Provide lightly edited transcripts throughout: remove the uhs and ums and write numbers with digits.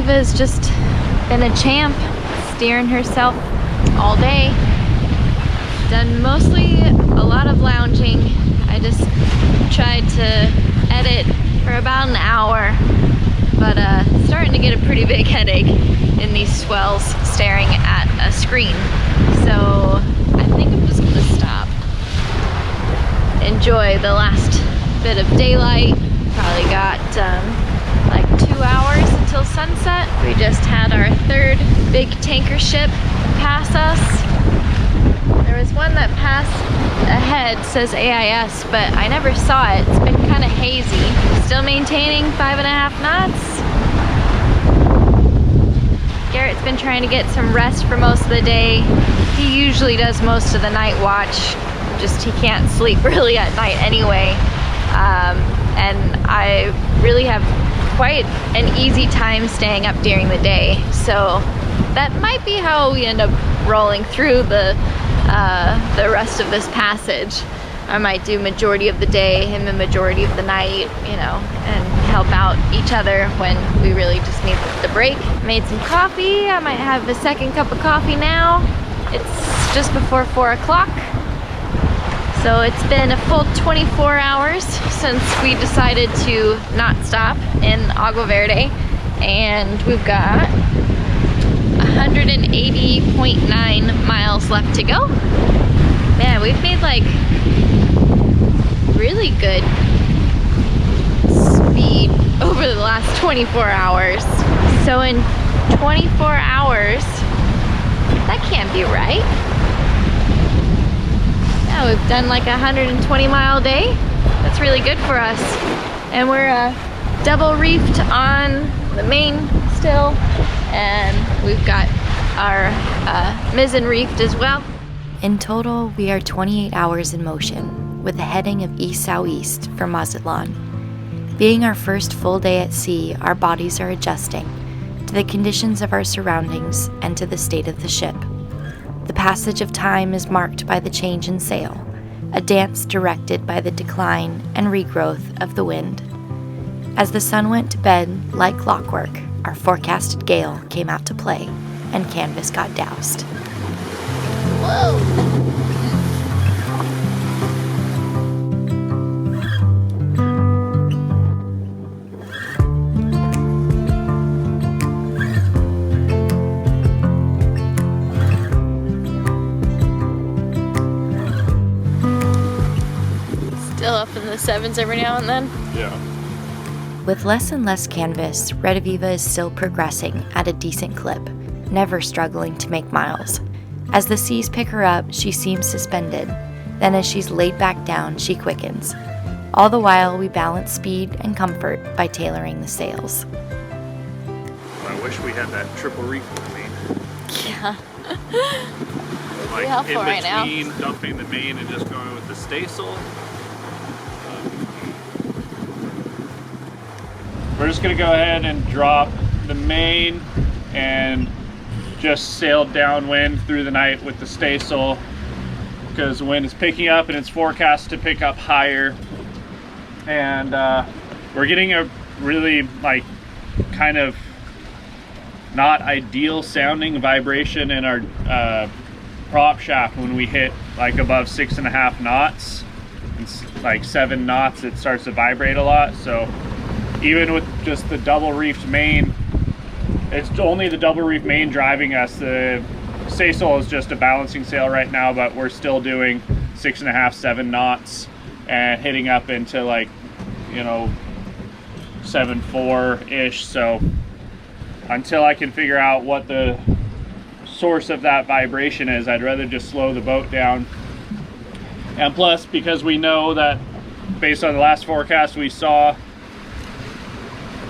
Eva's just been a champ, steering herself all day. Done mostly a lot of lounging. I just tried to edit for about an hour, but starting to get a pretty big headache in these swells staring at a screen. So I think I'm just gonna stop. Enjoy the last bit of daylight. Probably got like 2 hours until sunset. We just had our third big tanker ship pass us. There was one that passed ahead, says AIS, but I never saw it. It's been kind of hazy. Still maintaining 5.5 knots. Garrett's been trying to get some rest for most of the day. He usually does most of the night watch. Just he can't sleep really at night anyway. And I really have quite an easy time staying up during the day. So that might be how we end up rolling through the rest of this passage. I might do majority of the day, him the majority of the night, you know, and help out each other when we really just need the break. Made some coffee. I might have a second cup of coffee now. It's just before 4 o'clock. So it's been a full 24 hours since we decided to not stop in Agua Verde, and we've got 180.9 miles left to go. Man, we've made like really good speed over the last 24 hours. So in 24 hours, that can't be right. Yeah, we've done like a 120 mile day. That's really good for us. And we're double reefed on the main still, and we've got our mizzen reefed as well. In total, we are 28 hours in motion, with a heading of east-southeast for Mazatlan. Being our first full day at sea, our bodies are adjusting to the conditions of our surroundings and to the state of the ship. The passage of time is marked by the change in sail, a dance directed by the decline and regrowth of the wind. As the sun went to bed, like clockwork, our forecasted gale came out to play, and canvas got doused. Whoa! Still up in the sevens every now and then? Yeah. With less and less canvas, Red Aviva is still progressing at a decent clip, never struggling to make miles. As the seas pick her up, she seems suspended. Then as she's laid back down, she quickens. All the while, we balance speed and comfort by tailoring the sails. I wish we had that triple reef with me. Yeah. Like helpful in right now. between dumping the main and just going with the staysail. We're just gonna go ahead and drop the main and just sail downwind through the night with the staysail, because the wind is picking up and it's forecast to pick up higher. And we're getting a really like kind of not ideal sounding vibration in our prop shaft when we hit like above 6.5 knots. It's like 7 knots, it starts to vibrate a lot. So even with just the double reefed main, it's only the double reef main driving us. The staysail is just a balancing sail right now, but we're still doing 6.5, 7 knots and hitting up into like, you know, 7.4-ish. So until I can figure out what the source of that vibration is, I'd rather just slow the boat down. And plus, because we know that based on the last forecast we saw,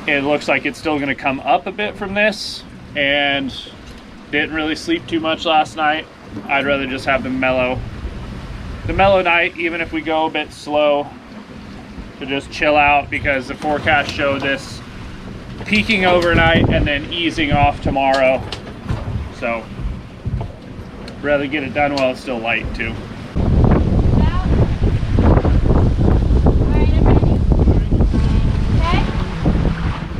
it looks like it's still going to come up a bit from this, and didn't really sleep too much last night. I'd rather just have the mellow night, even if we go a bit slow, to just chill out, because the forecast showed this peaking overnight and then easing off tomorrow. So rather get it done while it's still light too.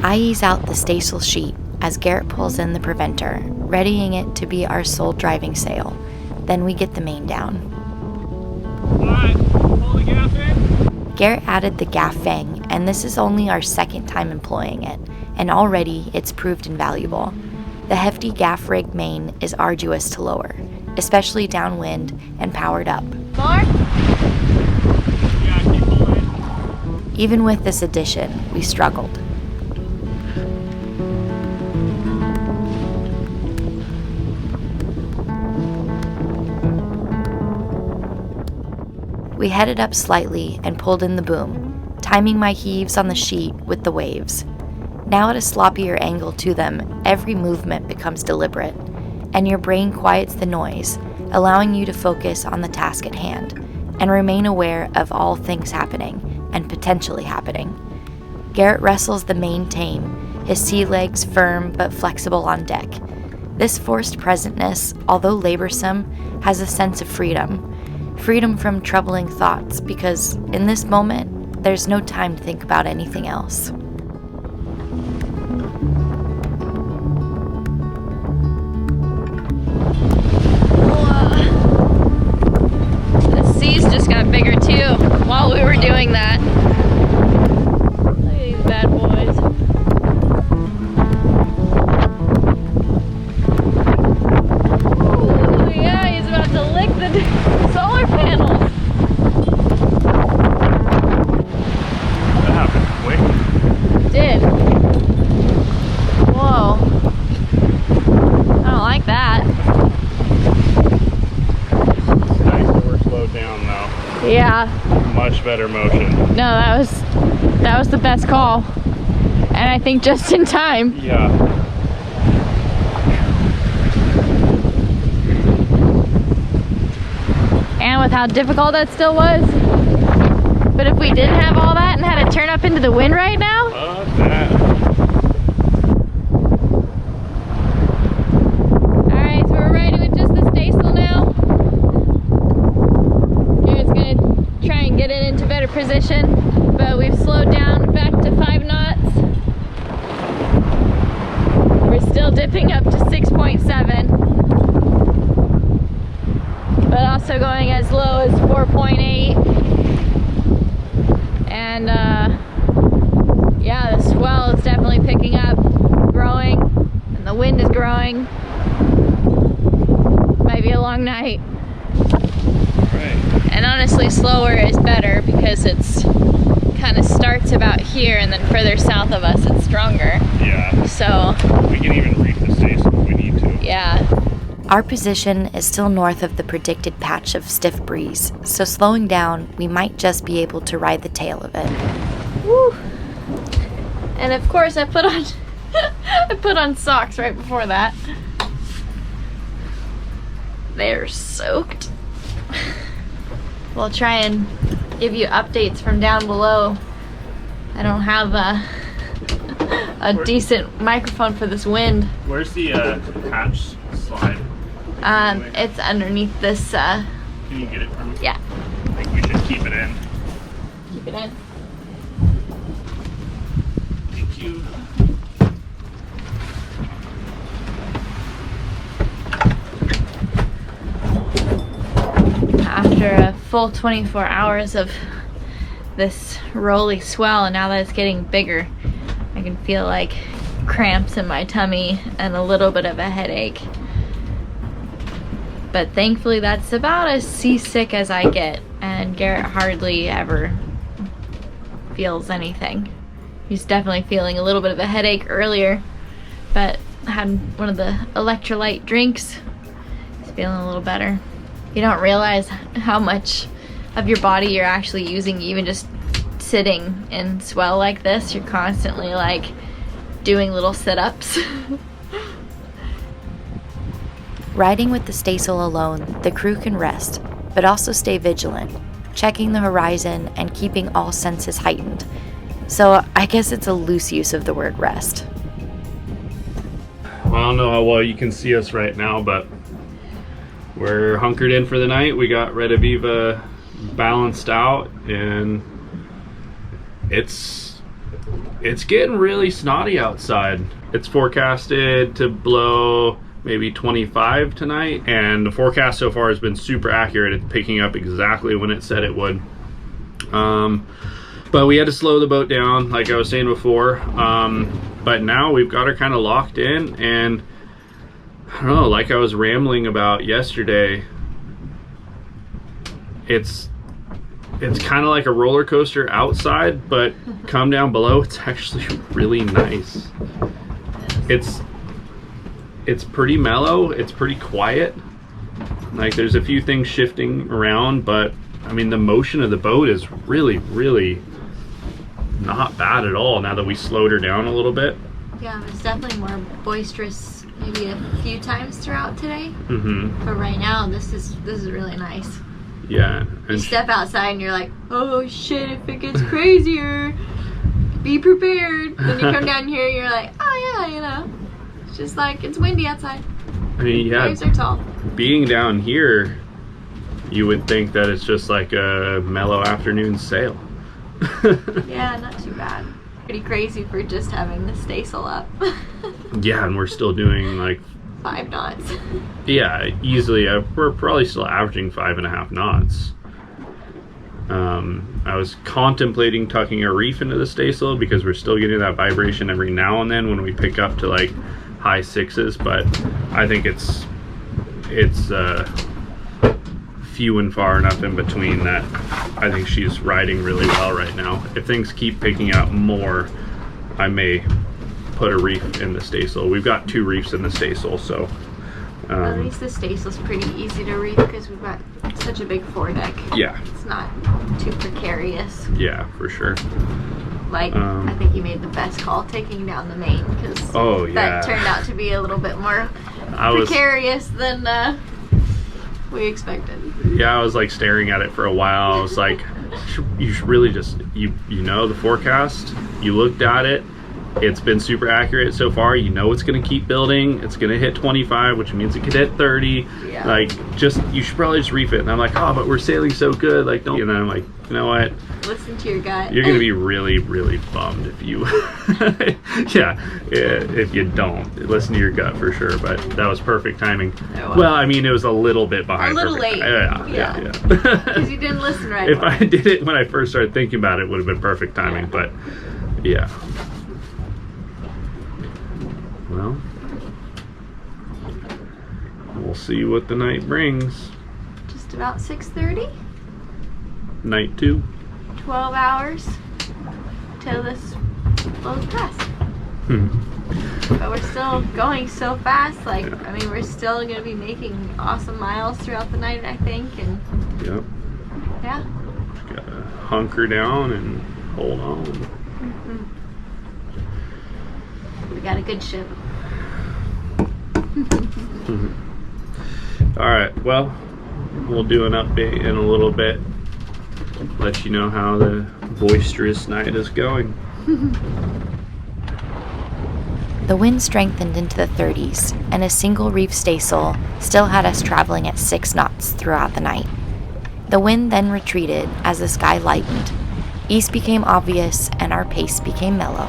I ease out the staysail sheet as Garrett pulls in the preventer, readying it to be our sole driving sail. Then we get the main down. Alright, pull the gaff in. Garrett added the gaff fang, and this is only our second time employing it, and already it's proved invaluable. The hefty gaff rig main is arduous to lower, especially downwind and powered up. More? Yeah, keep pulling. Even with this addition, we struggled. We headed up slightly and pulled in the boom, timing my heaves on the sheet with the waves. Now at a sloppier angle to them, every movement becomes deliberate, and your brain quiets the noise, allowing you to focus on the task at hand and remain aware of all things happening and potentially happening. Garrett wrestles the main tame, his sea legs firm but flexible on deck. This forced presentness, although laborsome, has a sense of freedom from troubling thoughts, because in this moment, there's no time to think about anything else. The seas just got bigger too while we were doing that. Look at these bad boys. Ooh, yeah, he's about to lick the solar panels. That happened quick. Did. Whoa. I don't like that. It's nice that we're slowed down now. Yeah. Much better motion. No, that was the best call. And I think just in time. Yeah. And with how difficult that still was. But if we didn't have all that and had to turn up into the wind right now. Alright, so we're riding with just the staysail now. Garrett's gonna try and get it into better position. But we've slowed down back to 5 knots. We're still dipping up to 6.7. But also going as low as 4.8. And yeah, the swell is definitely picking up, growing, and the wind is growing. Might be a long night. Right. And honestly, slower is better because it's kind of starts about here, and then further south of us it's stronger. Yeah. So We can even reef the staysail if we need to. yeah. Our position is still north of the predicted patch of stiff breeze, so slowing down, we might just be able to ride the tail of it. Woo. And of course I put on I put on socks right before that. They're soaked. We'll try and give you updates from down below. I don't have a decent microphone for this wind. Where's the hatch slide? It's underneath this, Can you get it from me? yeah, I think we should keep it in. keep it in. Thank you. After a full 24 hours of this rolly swell, and now that it's getting bigger, I can feel like cramps in my tummy and a little bit of a headache. But thankfully that's about as seasick as I get, and Garrett hardly ever feels anything. He's definitely feeling a little bit of a headache earlier, but had one of the electrolyte drinks. He's feeling a little better. You don't realize how much of your body you're actually using even just sitting in swell like this. You're constantly like doing little sit-ups. Riding with the staysail alone, the crew can rest, but also stay vigilant, checking the horizon and keeping all senses heightened. So I guess it's a loose use of the word rest. Well, I don't know how well you can see us right now, but we're hunkered in for the night. We got Red Aviva balanced out, and it's getting really snotty outside. it's forecasted to blow maybe 25 tonight, and the forecast so far has been super accurate. It's picking up exactly when it said it would. But we had to slow the boat down, like I was saying before. But now we've got her kind of locked in, and I don't know, like I was rambling about yesterday, it's kind of like a roller coaster outside, but come down below, it's actually really nice. It's pretty mellow, it's pretty quiet. Like there's a few things shifting around, but I mean the motion of the boat is really, really not bad at all now that we slowed her down a little bit. Yeah, it's definitely more boisterous maybe a few times throughout today. Mm-hmm. But right now this is really nice. Yeah. You step outside and you're like, oh shit, if it gets crazier, be prepared. Then you come down here and you're like, oh yeah, you know, it's just like, it's windy outside. I mean, yeah, Waves are tall. being down here, you would think that it's just like a mellow afternoon sail. Yeah, not too bad. Pretty crazy for just having the staysail up. Yeah, and we're still doing like 5 knots. Yeah, easily. We're probably still averaging 5.5 knots. I was contemplating tucking a reef into the staysail because we're still getting that vibration every now and then when we pick up to like high 6s, but I think it's few and far enough in between that I think she's riding really well right now. If things keep picking up more, I may put a reef in the staysail. We've got 2 reefs in the staysail, so at least the staysail's pretty easy to reef because we've got such a big foredeck. Yeah, it's not too precarious. Yeah, for sure. Like I think you made the best call taking down the main because that turned out to be a little bit more precarious than we expected. Yeah, I was like staring at it for a while. I was like, you should really just you know the forecast, you looked at it, it's been super accurate so far. You know it's gonna keep building, it's gonna hit 25, which means it could hit 30. Yeah. Like you should probably just reef it. And I'm like, oh, but we're sailing so good, like don't. And then I'm like, you know what, listen to your gut. You're gonna be really, really bummed if you if you don't listen to your gut, for sure. But that was perfect timing. Well, I mean, it was a little bit behind. A little late. Yeah. Because you didn't listen right. If I did it when I first started thinking about it, it would have been perfect timing. But yeah. Well, we'll see what the night brings. Just about 6:30. Night 2. 12 hours till this blows past. But we're still going so fast. Like, I mean, we're still going to be making awesome miles throughout the night, I think. And yep. Yeah. Just gotta hunker down and hold on. We got a good ship. All right. Well, we'll do an update in a little bit. Let you know how the boisterous night is going. The wind strengthened into the 30s, and a single reef staysail still had us traveling at 6 knots throughout the night. The wind then retreated as the sky lightened. East became obvious, and our pace became mellow.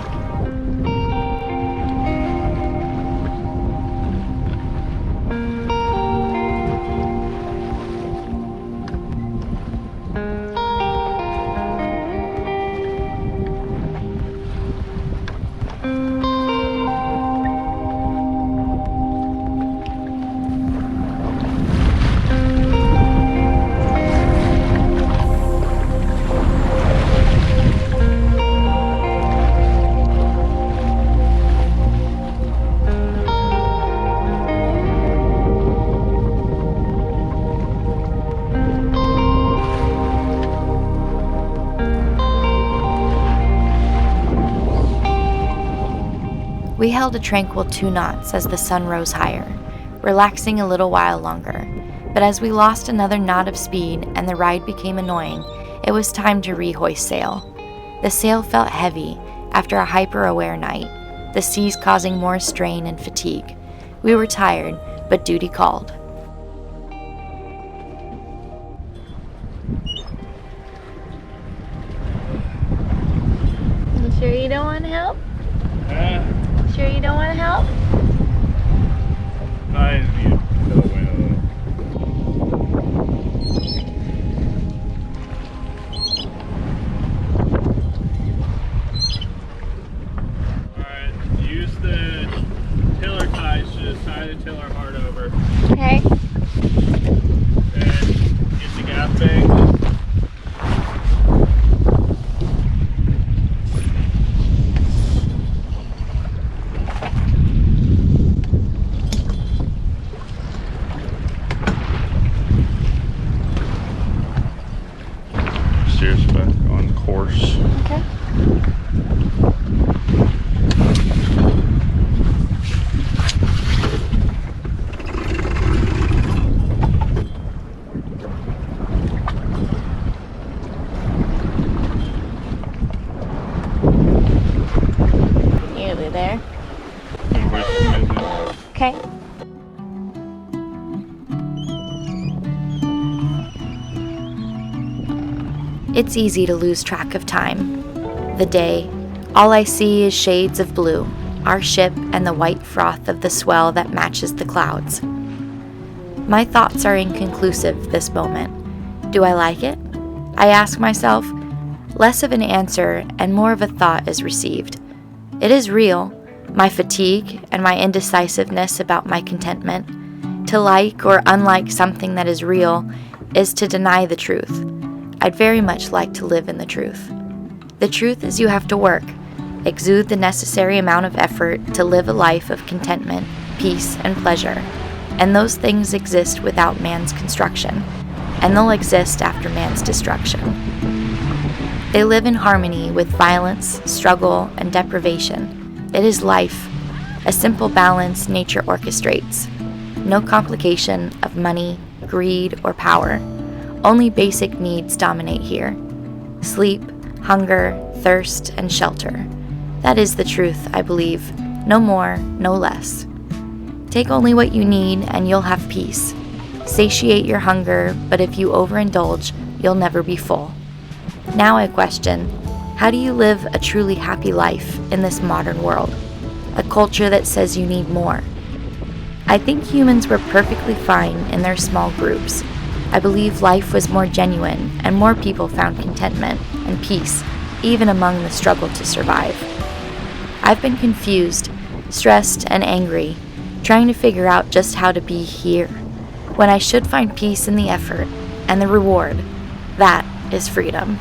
We held a tranquil 2 knots as the sun rose higher, relaxing a little while longer. But as we lost another knot of speed and the ride became annoying, it was time to rehoist sail. The sail felt heavy after a hyper-aware night, the seas causing more strain and fatigue. We were tired, but duty called. You sure you don't want to help? Sure you don't want to help? to till our heart over. Okay. Then get the gas bag. Steers back on course. Okay. Nearly there. Okay. It's easy to lose track of time. The day, all I see is shades of blue, our ship and the white froth of the swell that matches the clouds. My thoughts are inconclusive this moment. Do I like it? I ask myself. Less of an answer and more of a thought is received. It is real, my fatigue and my indecisiveness about my contentment. To like or unlike something that is real is to deny the truth. I'd very much like to live in the truth. The truth is you have to work, exude the necessary amount of effort to live a life of contentment, peace, and pleasure. And those things exist without man's construction, and they'll exist after man's destruction. They live in harmony with violence, struggle, and deprivation. It is life, a simple balance nature orchestrates. No complication of money, greed, or power. Only basic needs dominate here. Sleep, hunger, thirst, and shelter. That is the truth, I believe. No more, no less. Take only what you need and you'll have peace. Satiate your hunger, but if you overindulge, you'll never be full. Now I question, how do you live a truly happy life in this modern world? A culture that says you need more. I think humans were perfectly fine in their small groups. I believe life was more genuine and more people found contentment and peace, even among the struggle to survive. I've been confused, stressed, and angry, trying to figure out just how to be here, when I should find peace in the effort and the reward. That is freedom.